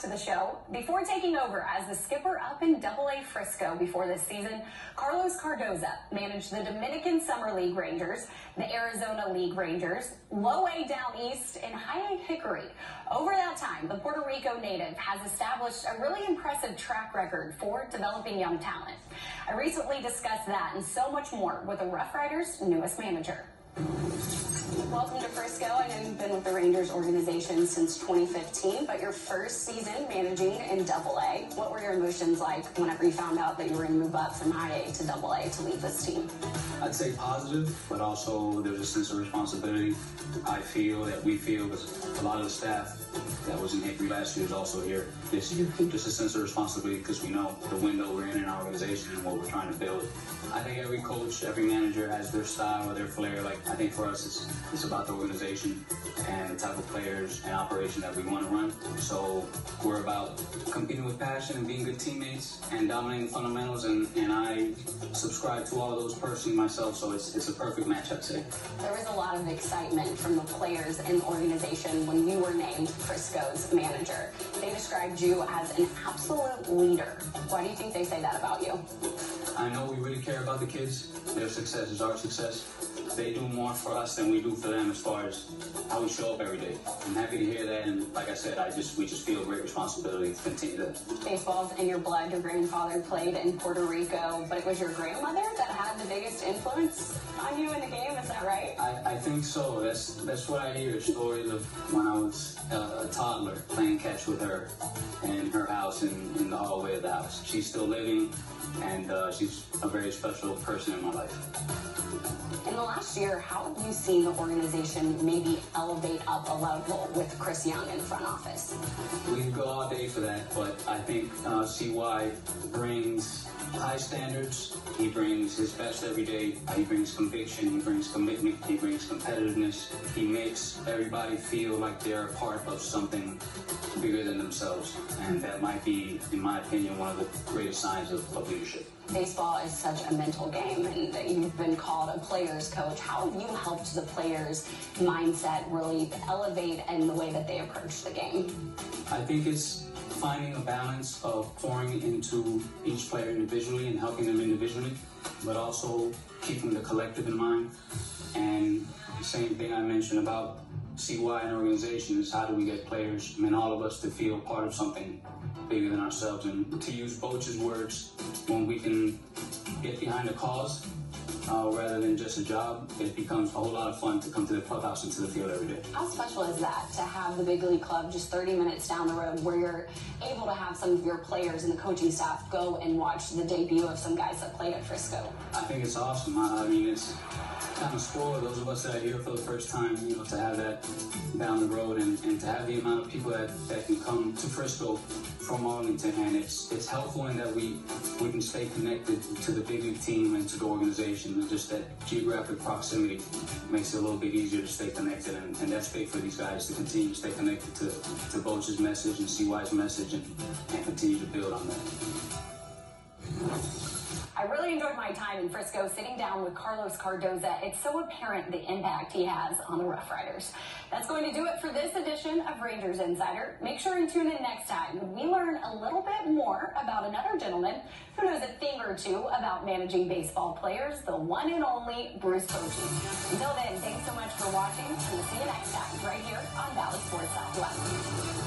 to the show. Before taking over as the skipper up in AA Frisco before this season, Cardoza managed the Dominican Summer League Rangers, the Arizona League Rangers, Low A down east, and High A Hickory. Over that time, the Puerto Rico native has established a really impressive track record for developing young talent. I recently discussed that and so much more with the Rough Riders' newest manager. Welcome to Frisco. I know you've been with the Rangers organization since 2015, but your first season managing in AA. What were your emotions like whenever you found out that you were going to move up from High A to AA to lead this team? I'd say positive, but also there's a sense of responsibility. I feel that we feel, because a lot of the staff that was in Hickory last year is also here this year. Just a sense of responsibility because we know the window we're in our organization and what we're trying to build. I think every coach, every manager has their style or their flair. Like, I think for us, it's about the organization and the type of players and operation that we want to run. So we're about competing with passion and being good teammates and dominating fundamentals, and I subscribe to all of those personally myself, so it's a perfect match, I'd say. There was a lot of excitement from the players and the organization when you were named Frisco's manager. They described you as an absolute leader. Why do you think they say that about you? I know we really care about the kids. Their success is our success. They do more for us than we do for them as far as how we show up every day. I'm happy to hear that, and like I said, we just feel a great responsibility to continue that. Baseball's in your blood. Your grandfather played in Puerto Rico, but it was your grandmother that had the biggest influence on you in the game, is that right? I think so. That's what I hear, stories of when I was a toddler playing catch with her in her house in the hallway of the house. She's still living, and she's a very special person in my life. In the last year, how have you seen the organization maybe elevate up a level with Chris Young in the front office? We can go all day for that, but I think CY brings high standards. He brings his best every day. He brings conviction. He brings commitment. He brings competitiveness. He makes everybody feel like they're a part of something bigger than themselves. And that might be, in my opinion, one of the greatest signs of leadership. Baseball is such a mental game, and you've been called a player's coach. How have you helped the players' mindset really elevate in the way that they approach the game? I think it's finding a balance of pouring into each player individually and helping them individually, but also keeping the collective in mind. And the same thing I mentioned about CY and organization is how do we get players, all of us, to feel part of something bigger than ourselves. And to use Boach's words, when we can get behind a cause rather than just a job, it becomes a whole lot of fun to come to the clubhouse and to the field every day. How special is that, to have the big league club just 30 minutes down the road where you're able to have some of your players and the coaching staff go and watch the debut of some guys that played at Frisco? I think it's awesome. I mean, it's kind of spoiled, those of us that are here for the first time, to have that down the road and to have the amount of people that can come to Frisco from Arlington. And it's helpful in that we can stay connected to the big league team and to the organization, and just that geographic proximity makes it a little bit easier to stay connected, and that's big for these guys to continue to stay connected to Boach's message and CY's message and continue to build on that. I really enjoyed my time in Frisco sitting down with Cardoza. It's so apparent the impact he has on the Rough Riders. That's going to do it for this edition of Rangers Insider. Make sure and tune in next time when we learn a little bit more about another gentleman who knows a thing or two about managing baseball players, the one and only Bruce Bochy. Until then, thanks so much for watching, and we'll see you next time right here on Valley Sports Southwest.